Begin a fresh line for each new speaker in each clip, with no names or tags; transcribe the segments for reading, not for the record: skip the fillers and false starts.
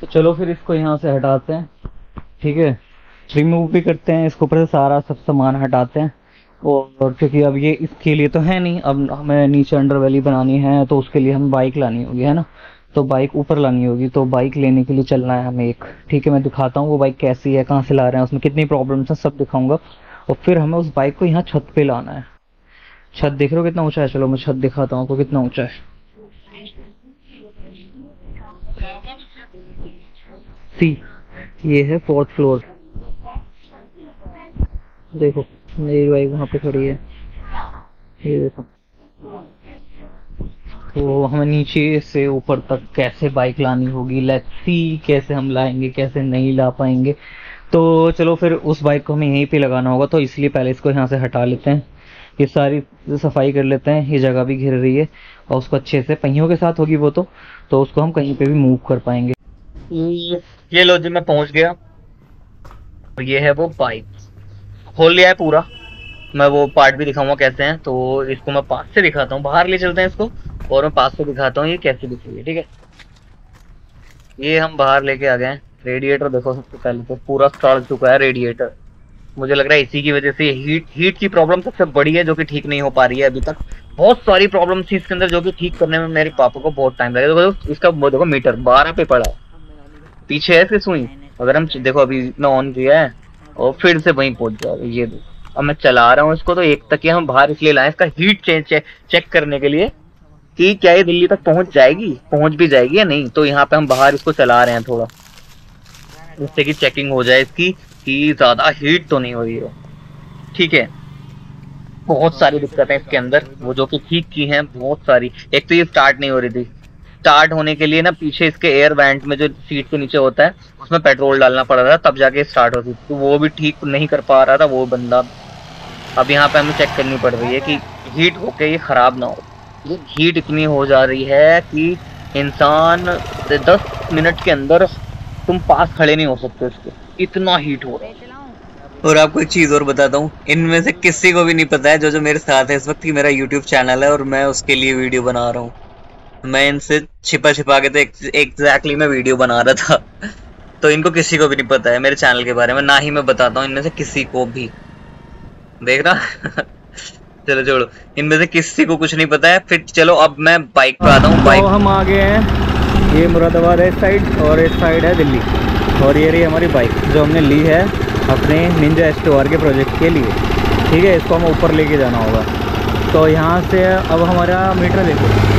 तो चलो फिर इसको यहाँ से हटाते हैं, ठीक है। रिमूव भी करते हैं इसको, ऊपर से सारा सब सामान हटाते हैं। और क्योंकि अब ये इसके लिए तो है नहीं, अब हमें नीचे अंडर वैली बनानी है तो उसके लिए हमें बाइक लानी होगी, है ना। तो बाइक ऊपर लानी होगी, तो बाइक लेने के लिए चलना है हमें एक, ठीक है। मैं दिखाता हूँ वो बाइक कैसी है, कहाँ से ला रहे हैं, उसमें कितनी प्रॉब्लम्स हैं, सब दिखाऊंगा। और फिर हमें उस बाइक को यहाँ छत पे लाना है। छत देख रहे हो कितना ऊंचा है, चलो मैं छत दिखाता हूँ आपको कितना ऊंचा है। सी, ये है 4th फ्लोर। देखो मेरी बाइक वहाँ पे खड़ी है, ये देखो। तो हमें नीचे से ऊपर तक कैसे बाइक लानी होगी, लेट्स सी कैसे हम लाएंगे कैसे नहीं ला पाएंगे। तो चलो फिर उस बाइक को हमें यहीं पे लगाना होगा, तो इसलिए पहले इसको यहाँ से हटा लेते हैं, ये सारी सफाई कर लेते हैं। ये जगह भी घिर रही है और उसको अच्छे से पहियों के साथ होगी वो, तो उसको हम कहीं पे भी मूव कर पाएंगे। ये लो जी, मैं पहुंच गया। और ये है वो बाइक, खोल लिया है पूरा। मैं वो पार्ट भी दिखाऊंगा कैसे हैं, तो इसको मैं पास से दिखाता हूँ, बाहर ले चलते हैं इसको और मैं पास से दिखाता हूँ ये कैसे दिख रही है, ठीक है। ये हम बाहर लेके आ गए हैं। रेडिएटर देखो, सबसे पहले तो पूरा सड़ चुका है रेडिएटर। मुझे लग रहा है इसी की वजह से हीट की प्रॉब्लम सबसे बड़ी है, जो कि ठीक नहीं हो पा रही है अभी तक। बहुत सारी प्रॉब्लम थी इसके अंदर, जो कि ठीक करने में मेरे पापा को बहुत टाइम लगेगा। देखो इसका वो देखो मीटर 12 पे पड़ा है, पीछे है इसकी सुई। अगर हम देखो अभी इतना ऑन किया है और फिर से वहीं पहुंच जाएगा। ये देखो अब मैं चला रहा हूँ इसको, तो एक तक हम बाहर इसलिए लाए इसका हीट चेक करने के लिए कि क्या ये दिल्ली तक पहुंच भी जाएगी या नहीं। तो यहाँ पे हम बाहर इसको चला रहे हैं थोड़ा, जिससे कि चेकिंग हो जाए इसकी कि ज्यादा हीट तो नहीं हो रही है, ठीक है। बहुत सारी दिक्कतें इसके अंदर, वो जो कि ठीक की हैं बहुत सारी। एक तो ये स्टार्ट नहीं हो रही थी, स्टार्ट होने के लिए ना पीछे इसके एयर वेंट में जो सीट के नीचे होता है उसमें पेट्रोल डालना पड़ रहा था, तब जाके स्टार्ट होती, तो वो भी ठीक नहीं कर पा रहा था वो बंदा। अब यहाँ पे हमें चेक करनी पड़ रही है कि हीट होके ये खराब ना हो। ये हीट इतनी हो जा रही है कि इंसान 10 मिनट के अंदर तुम पास खड़े नहीं हो सकते इसके, इतना हीट हो रहा है।
और आपको एक चीज और बताता हूँ, इनमें से किसी को भी नहीं पता है जो मेरे साथ है इस वक्त, की मेरा यूट्यूब चैनल है और मैं उसके लिए वीडियो बना रहा हूँ। मैं इनसे छिपा के तो एग्जैक्टली मैं वीडियो बना रहा था। तो इनको किसी को भी नहीं पता है मेरे चैनल के बारे में, ना ही मैं बताता हूँ इनमें से किसी को भी, देख रहा। चलो छोड़ो, इनमें से किसी को कुछ नहीं पता है। फिर चलो अब मैं बाइक पे आता हूँ।
तो हम आ गए हैं, ये मुरादाबाद है इस साइड और इस साइड है दिल्ली। और ये रही हमारी बाइक जो हमने ली है अपने निंजा S2R के प्रोजेक्ट के लिए, ठीक है। इसको हमें ऊपर लेके जाना होगा। तो यहाँ से अब हमारा मीटर देखो,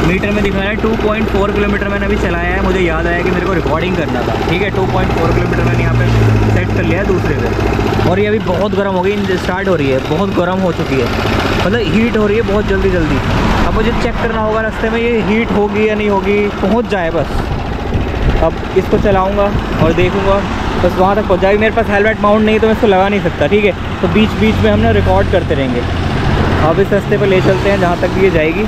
मीटर में दिखा रहा है 2.4 किलोमीटर मैंने अभी चलाया है। मुझे याद आया कि मेरे को रिकॉर्डिंग करना था, ठीक है। 2.4 किलोमीटर मैंने यहाँ पे सेट कर लिया है दूसरे पे। और ये अभी बहुत गर्म हो गई, स्टार्ट हो रही है, बहुत गर्म हो चुकी है, मतलब हीट हो रही है बहुत जल्दी जल्दी। अब मुझे चेक करना होगा रास्ते में ये हीट होगी या नहीं होगी, पहुँच जाए बस। अब इसको चलाऊँगा और देखूँगा बस वहाँ तक पहुँच जाएगी। मेरे पास हेलमेट माउंट नहीं तो मैं इसको लगा नहीं सकता, ठीक है। तो बीच बीच में हम ना रिकॉर्ड करते रहेंगे। अब इस रास्ते पर ले चलते हैं जहाँ तक भी ये जाएगी,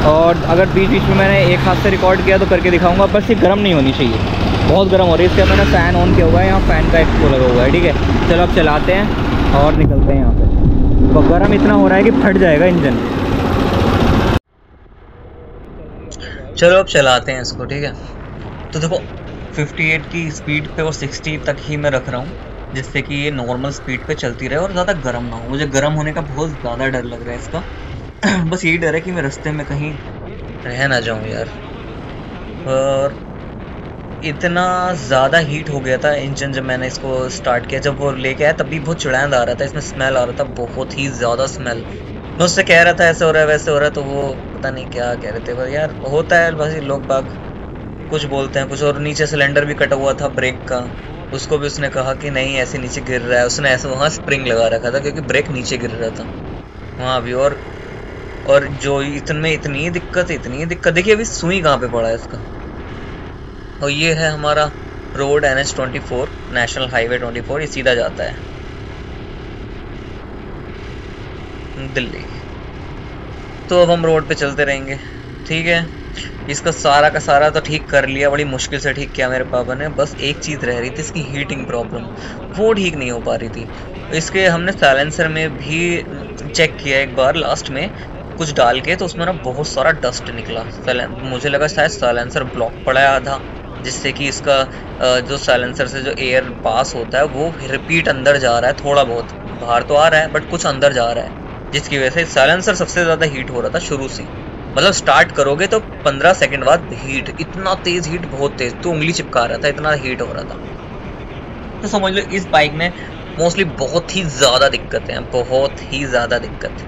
और अगर बीच बीच में मैंने एक हाथ से रिकॉर्ड किया तो करके दिखाऊंगा। बस ये गर्म नहीं होनी चाहिए, बहुत गर्म हो रही है। इसका मैंने फ़ैन ऑन किया हुआ है, यहाँ फ़ैन का एक वो लगा हुआ है, ठीक है। चलो अब चलाते हैं और निकलते हैं यहाँ पे। तो गर्म इतना हो रहा है कि फट जाएगा इंजन।
चलो अब चलाते हैं इसको, ठीक है। तो देखो 58 की स्पीड पे और 60 तक ही मैं रख रहा हूँ, जिससे कि ये नॉर्मल स्पीड पे चलती रहे और ज़्यादा गर्म ना हो। मुझे गर्म होने का बहुत ज़्यादा डर लग रहा है इसका। बस यही डर है कि मैं रास्ते में कहीं रह ना जाऊं यार। और इतना ज़्यादा हीट हो गया था इंजन जब मैंने इसको स्टार्ट किया, जब वो लेके आया तब भी बहुत चिड़ांद आ रहा था, इसमें स्मेल आ रहा था, बहुत ही ज़्यादा स्मेल। मैं उससे कह रहा था ऐसे हो रहा है वैसे हो रहा है, तो वो पता नहीं क्या कह रहे थे, पर यार होता है बस, लोग बाग कुछ बोलते हैं कुछ। और नीचे सिलेंडर भी कटा हुआ था ब्रेक का, उसको भी उसने कहा कि नहीं ऐसे नीचे गिर रहा है। उसने ऐसे वहाँ स्प्रिंग लगा रखा था क्योंकि ब्रेक नीचे गिर रहा था वहाँ भी। और जो इतनी दिक्कत देखिए अभी सुई कहाँ पे पड़ा है इसका। और ये है हमारा रोड NH24, नेशनल हाईवे 24, ये सीधा जाता है दिल्ली। तो अब हम रोड पे चलते रहेंगे, ठीक है। इसका सारा का सारा तो ठीक कर लिया, बड़ी मुश्किल से ठीक किया मेरे पापा ने। बस एक चीज़ रह रही थी, इसकी हीटिंग प्रॉब्लम, वो ठीक नहीं हो पा रही थी। इसके हमने साइलेंसर में भी चेक किया एक बार लास्ट में कुछ डाल के, तो उसमें ना बहुत सारा डस्ट निकला। मुझे लगा शायद साइलेंसर ब्लॉक पड़ा है आधा, जिससे कि इसका जो साइलेंसर से जो एयर पास होता है वो रिपीट अंदर जा रहा है, थोड़ा बहुत बाहर तो आ रहा है बट कुछ अंदर जा रहा है, जिसकी वजह से साइलेंसर सबसे ज़्यादा हीट हो रहा था शुरू से। मतलब स्टार्ट करोगे तो 15 सेकंड बाद हीट, इतना तेज हीट, बहुत तेज, तो उंगली चिपका रहा था, इतना हीट हो रहा था। तो समझ लो इस बाइक में मोस्टली बहुत ही ज़्यादा दिक्कतें हैं, बहुत ही ज़्यादा दिक्कत,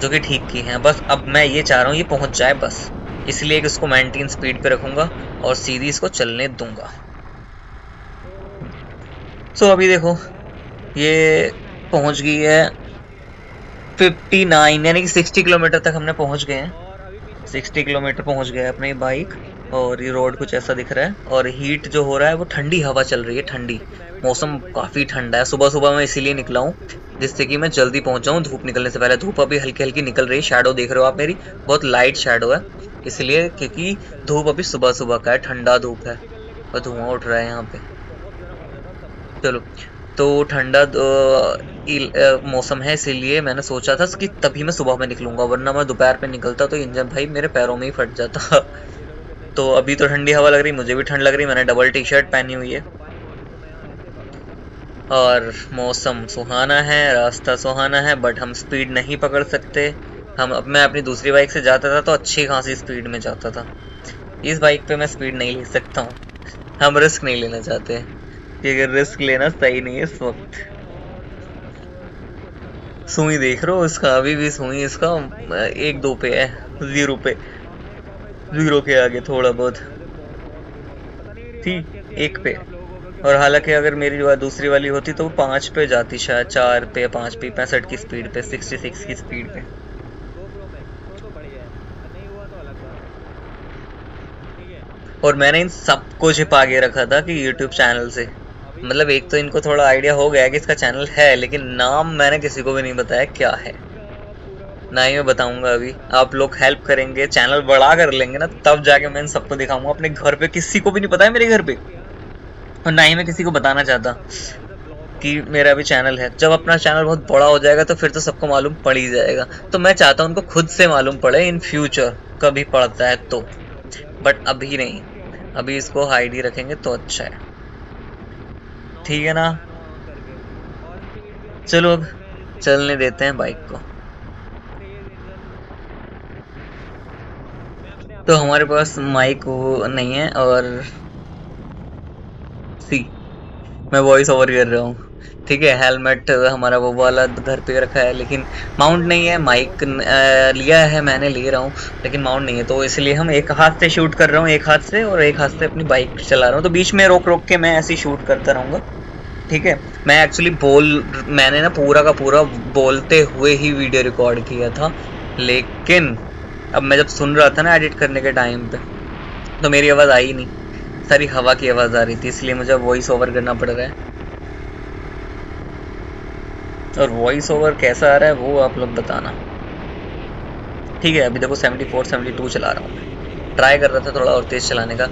जो कि ठीक की हैं। बस अब मैं ये चाह रहा हूँ ये पहुँच जाए बस, इसलिए इसको मेंटेन स्पीड पे रखूँगा और सीधी इसको चलने दूंगा। सो अभी देखो ये पहुँच गई है 59, यानी कि 60 किलोमीटर तक हमने पहुँच गए हैं। 60 किलोमीटर पहुँच गया है अपनी बाइक, और ये रोड कुछ ऐसा दिख रहा है। और हीट जो हो रहा है वो ठंडी हवा चल रही है, ठंडी मौसम काफ़ी ठंडा है। सुबह सुबह मैं इसीलिए निकला हूँ जिससे कि मैं जल्दी पहुँच जाऊँ धूप निकलने से पहले। धूप अभी हल्की हल्की निकल रही है, शैडो देख रहे हो आप मेरी, बहुत लाइट शैडो है, इसलिए क्योंकि धूप अभी सुबह सुबह का है, ठंडा धूप है और धुआं उठ रहा है यहाँ पे। चलो, तो ठंडा मौसम है, इसीलिए मैंने सोचा था कि तभी मैं सुबह में निकलूंगा, वरना मैं दोपहर पे निकलता तो इंजन भाई मेरे पैरों में ही फट जाता। तो अभी तो ठंडी हवा लग रही, मुझे भी ठंड लग रही, मैंने डबल टी शर्ट पहनी हुई है और मौसम सुहाना है, रास्ता सुहाना है, बट हम स्पीड नहीं पकड़ सकते। अब मैं अपनी दूसरी बाइक से जाता था तो अच्छी खासी स्पीड में जाता था, इस बाइक पे मैं स्पीड नहीं ले सकता हूँ। हम रिस्क नहीं लेना चाहते क्योंकि रिस्क लेना सही नहीं है इस वक्त। सुई देख रहे हो इसका, अभी भी सुई इसका 1-2 पे है, 0 पे, 0 के आगे थोड़ा बहुत थी, 1 पे। और हालांकि अगर मेरी जो दूसरी वाली होती तो वो 5 पे जाती, शायद 4 पे 5 पे, 65 की स्पीड पे, 66 की स्पीड पे। और मैंने इन सबको छिपा के रखा था कि YouTube चैनल से, मतलब एक तो इनको थोड़ा आइडिया हो गया कि इसका चैनल है, लेकिन नाम मैंने किसी को भी नहीं बताया क्या है, ना ही मैं बताऊंगा। अभी आप लोग हेल्प करेंगे, चैनल बड़ा कर लेंगे ना, तब जाके मैं इन सबको दिखाऊंगा। अपने घर पे किसी को भी नहीं पता है मेरे घर पे, और ना ही मैं किसी को बताना चाहता कि मेरा भी चैनल है। जब अपना चैनल बहुत बड़ा हो जाएगा तो फिर तो सबको मालूम पड़ ही जाएगा। तो मैं चाहता हूँ उनको खुद से मालूम पड़े, इन फ्यूचर कभी पड़ता है तो, बट अभी नहीं, अभी इसको हाइड ही रखेंगे तो अच्छा है, ठीक है ना। चलो अब चलने देते हैं बाइक को। तो हमारे पास माइक वो नहीं है, और सी मैं वॉइस ओवर कर रहा हूँ, ठीक है। हेलमेट हमारा वो वाला घर पे रखा है, लेकिन माउंट नहीं है। माइक लिया है मैंने, ले रहा हूँ, लेकिन माउंट नहीं है, तो इसलिए हम एक हाथ से शूट कर रहा हूँ, एक हाथ से, और एक हाथ से अपनी बाइक चला रहा हूँ। तो बीच में रोक रोक के मैं ऐसे ही शूट करता रहूँगा, ठीक है। मैं एक्चुअली मैंने ना पूरा का पूरा बोलते हुए ही वीडियो रिकॉर्ड किया था, लेकिन अब मैं जब सुन रहा था ना एडिट करने के टाइम पे, तो मेरी आवाज़ आई नहीं, सारी हवा की आवाज़ आ रही थी, इसलिए मुझे वॉइस ओवर करना पड़ रहा है। और वॉइस ओवर कैसा आ रहा है वो आप लोग बताना, ठीक है। अभी देखो 74 72 चला रहा हूँ मैं, ट्राई कर रहा था थोड़ा और तेज़ चलाने का।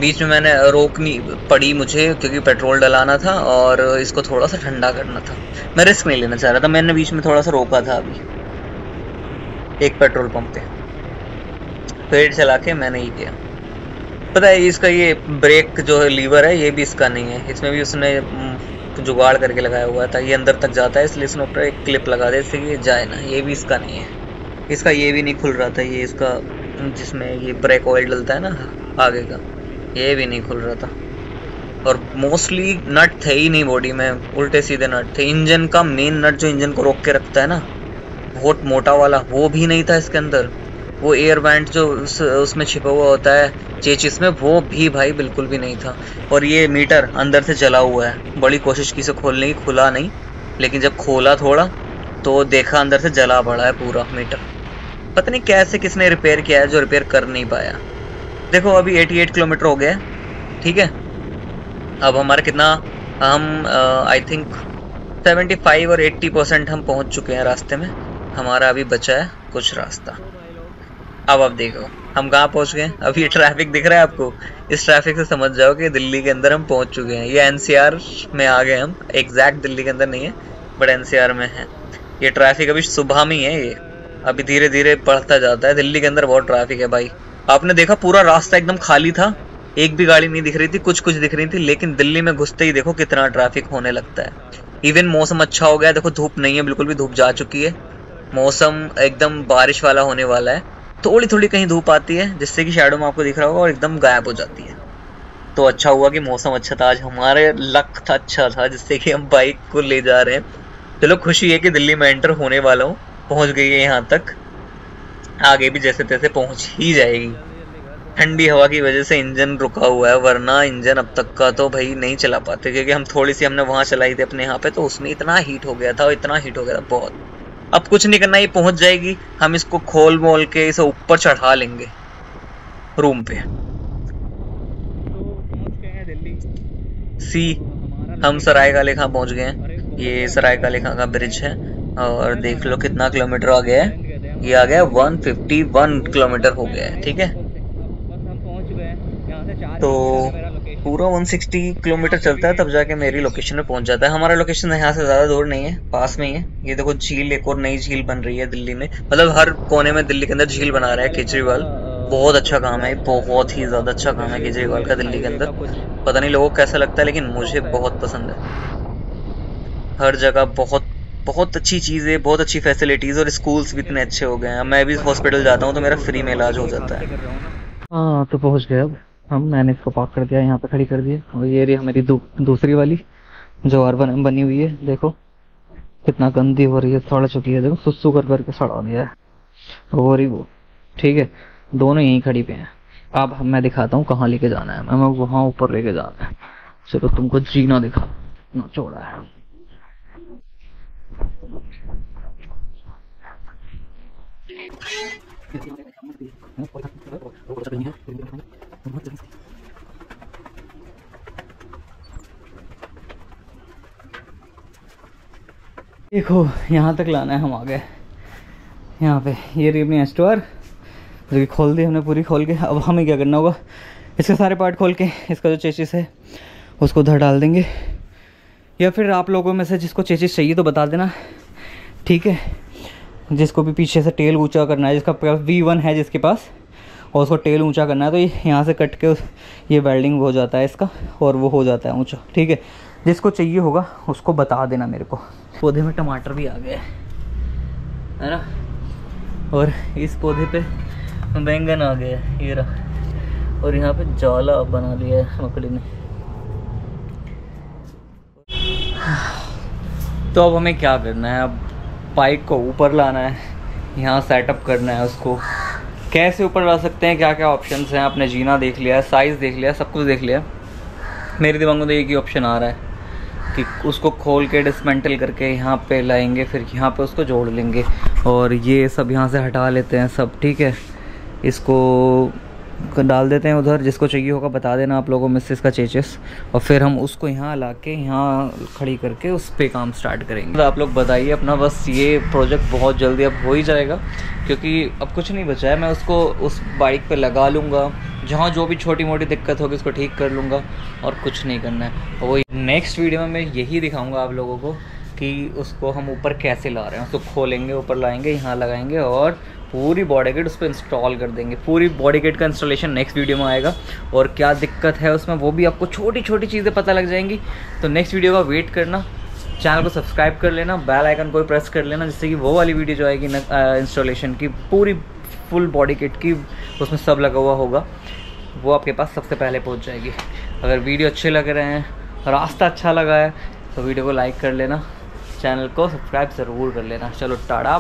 बीच में मैंने रोकनी पड़ी मुझे, क्योंकि पेट्रोल डलाना था और इसको थोड़ा सा ठंडा करना था। मैं रिस्क नहीं लेना चाह रहा था, मैंने बीच में थोड़ा सा रोका था अभी एक पेट्रोल पंप पे, पेड़ चला के मैंने ही किया। पता है इसका ये ब्रेक जो है लीवर है, ये भी इसका नहीं है, इसमें भी उसने जुगाड़ करके लगाया हुआ था, ये अंदर तक जाता है, इसलिए इसने ऊपर एक क्लिप लगा दे इससे कि ये जाए ना। ये भी इसका नहीं है, इसका ये भी नहीं खुल रहा था, ये इसका जिसमें ये ब्रेक ऑयल डलता है ना आगे का, ये भी नहीं खुल रहा था। और मोस्टली नट थे ही नहीं बॉडी में, उल्टे सीधे नट थे। इंजन का मेन नट जो इंजन को रोक के रखता है ना, बहुत मोटा वाला, वो भी नहीं था इसके अंदर। वो एयर बैंड जो उसमें छिपा हुआ होता है चेचिस में, वो भी भाई बिल्कुल भी नहीं था। और ये मीटर अंदर से जला हुआ है, बड़ी कोशिश की से खोलने की, खुला नहीं, लेकिन जब खोला थोड़ा तो देखा अंदर से जला पड़ा है पूरा मीटर। पता नहीं कैसे किसने रिपेयर किया है, जो रिपेयर कर नहीं पाया। देखो अभी 88 किलोमीटर हो गया, ठीक है। अब हमारा कितना, हम आई थिंक 75 और 80% हम पहुंच चुके हैं रास्ते में, हमारा अभी बचा है कुछ रास्ता। अब आप देखो हम कहाँ पहुंच गए। अब ये ट्रैफिक दिख रहा है आपको, इस ट्रैफिक से समझ जाओ कि दिल्ली के अंदर हम पहुंच चुके हैं। ये एनसीआर में आ गए हम, एग्जैक्ट दिल्ली के अंदर नहीं है बट एनसीआर में है। ये ट्रैफिक अभी सुबह में ही है, ये अभी धीरे धीरे बढ़ता जाता है। दिल्ली के अंदर बहुत ट्रैफिक है भाई। आपने देखा पूरा रास्ता एकदम खाली था, एक भी गाड़ी नहीं दिख रही थी, कुछ कुछ दिख रही थी, लेकिन दिल्ली में घुसते ही देखो कितना ट्रैफिक होने लगता है। इवन मौसम अच्छा हो गया, देखो धूप नहीं है बिल्कुल भी, धूप जा चुकी है, मौसम एकदम बारिश वाला होने वाला है। थोड़ी थोड़ी कहीं धूप आती है जिससे कि शैडो में आपको दिख रहा होगा, और एकदम गायब हो जाती है। तो अच्छा हुआ कि मौसम अच्छा था आज, हमारे लक था अच्छा था जिससे कि हम बाइक को ले जा रहे हैं। चलो खुशी है कि दिल्ली में एंटर होने वाला हूँ, पहुँच गई है यहाँ तक, आगे भी जैसे तैसे पहुँच ही जाएगी। ठंडी हवा की वजह से इंजन रुका हुआ है, वरना इंजन अब तक का तो भाई नहीं चला पाते, क्योंकि हम थोड़ी सी हमने वहाँ चलाई थी अपने यहाँ पे, तो उसमें इतना हीट हो गया था, और इतना हीट हो गया था बहुत। अब कुछ नहीं करना, ये पहुँच जाएगी, हम इसको खोल मोल के इसे ऊपर चढ़ा लेंगे रूम पे। सी हम सराय काले खां पहुँच गए हैं, ये सराय काले खां का ब्रिज है, और देख लो कितना किलोमीटर आ गया है, ये आ गया 151 किलोमीटर हो गया है, ठीक है। तो पूरा 160 किलोमीटर चलता है तब जाके मेरी लोकेशन में पहुंच जाता है। हमारा लोकेशन यहाँ से ज़्यादा दूर नहीं है, पास में ही है। ये देखो झील, एक और नई झील बन रही है दिल्ली में, मतलब हर कोने में दिल्ली के अंदर झील बना रहा है केजरीवाल। बहुत अच्छा काम है, बहुत ही ज़्यादा अच्छा काम है केजरीवाल का दिल्ली के अंदर। पता नहीं लोगों को कैसा लगता है, लेकिन मुझे बहुत पसंद है। हर जगह बहुत बहुत अच्छी चीज़ें, बहुत अच्छी फैसिलिटीज़, और स्कूल्स भी इतने अच्छे हो गए हैं। मैं भी हॉस्पिटल जाता हूँ तो मेरा फ्री में इलाज हो जाता है।
हाँ तो पहुंच गए अब हम, मैंने इसको पार्क कर दिया, यहाँ पे खड़ी कर दिया। और ये रही हमारी दूसरी वाली जो और बनी हुई है, देखो कितना गंदी हो रही है, सड़ चुकी है, देखो सुसु कर करके सड़ा दिया है। और ही वो ठीक है, दोनों यहीं खड़ी पे हैं। अब मैं दिखाता हूँ कहाँ लेके जाना है, मैं वहाँ ऊपर लेके जाना है। चलो तुमको जीना दिखा, ना छोड़ा है। देखो यहाँ तक लाना है, हम आ गए यहाँ पे। ये रही अपनी एस्टोर जो कि खोल दी हमने पूरी खोल के। अब हमें क्या करना होगा, इसके सारे पार्ट खोल के इसका जो चेसिस है उसको उधर डाल देंगे, या फिर आप लोगों में से जिसको चेसिस चाहिए तो बता देना, ठीक है। जिसको भी पीछे से टेल ऊंचा करना है, जिसका V1 है जिसके पास, और उसको टेल ऊंचा करना है, तो ये यहाँ से कट के ये वेल्डिंग हो जाता है इसका, और वो हो जाता है ऊंचा, ठीक है। जिसको चाहिए होगा उसको बता देना मेरे को। पौधे में टमाटर भी आ गए है ना, और इस पौधे पे बैंगन आ गया, ये रहा, और यहाँ पे जाला बना लिया है मकड़ी ने। तो अब हमें क्या करना है, अब बाइक को ऊपर लाना है, यहाँ सेटअप करना है उसको। कैसे ऊपर ला सकते हैं, क्या क्या ऑप्शंस हैं, आपने जीना देख लिया, साइज़ देख लिया, सब कुछ देख लिया। मेरे दिमाग में तो एक ही ऑप्शन आ रहा है कि उसको खोल के डिसमेंटल करके यहाँ पे लाएंगे, फिर यहाँ पे उसको जोड़ लेंगे, और ये सब यहाँ से हटा लेते हैं सब, ठीक है। इसको डाल देते हैं उधर, जिसको चाहिए होगा बता देना आप लोगों में से इसका चेचिस, और फिर हम उसको यहाँ ला के यहाँ खड़ी करके उस पर काम स्टार्ट करेंगे। तो आप लोग बताइए अपना, बस ये प्रोजेक्ट बहुत जल्दी अब हो ही जाएगा, क्योंकि अब कुछ नहीं बचा है। मैं उसको उस बाइक पे लगा लूँगा, जहाँ जो भी छोटी मोटी दिक्कत होगी उसको ठीक कर लूँगा, और कुछ नहीं करना है। और वो नेक्स्ट वीडियो में मैं यही दिखाऊँगा आप लोगों को कि उसको हम ऊपर कैसे ला रहे हैं। उसको खोलेंगे, ऊपर लाएंगे, यहाँ लगाएंगे, और पूरी बॉडी किट उस पर इंस्टॉल कर देंगे। पूरी बॉडी किट का इंस्टॉलेशन नेक्स्ट वीडियो में आएगा, और क्या दिक्कत है उसमें वो भी आपको छोटी छोटी चीज़ें पता लग जाएंगी। तो नेक्स्ट वीडियो का वेट करना, चैनल को सब्सक्राइब कर लेना, बेल आइकन को प्रेस कर लेना, जिससे कि वो वाली वीडियो जो आएगी इंस्टॉलेशन की, पूरी फुल बॉडी किट की, उसमें सब लगा हुआ होगा, वो आपके पास सबसे पहले पहुँच जाएगी। अगर वीडियो अच्छे लग रहे हैं, रास्ता अच्छा लगा है, तो वीडियो को लाइक कर लेना, चैनल को सब्सक्राइब ज़रूर कर लेना। चलो टाटा।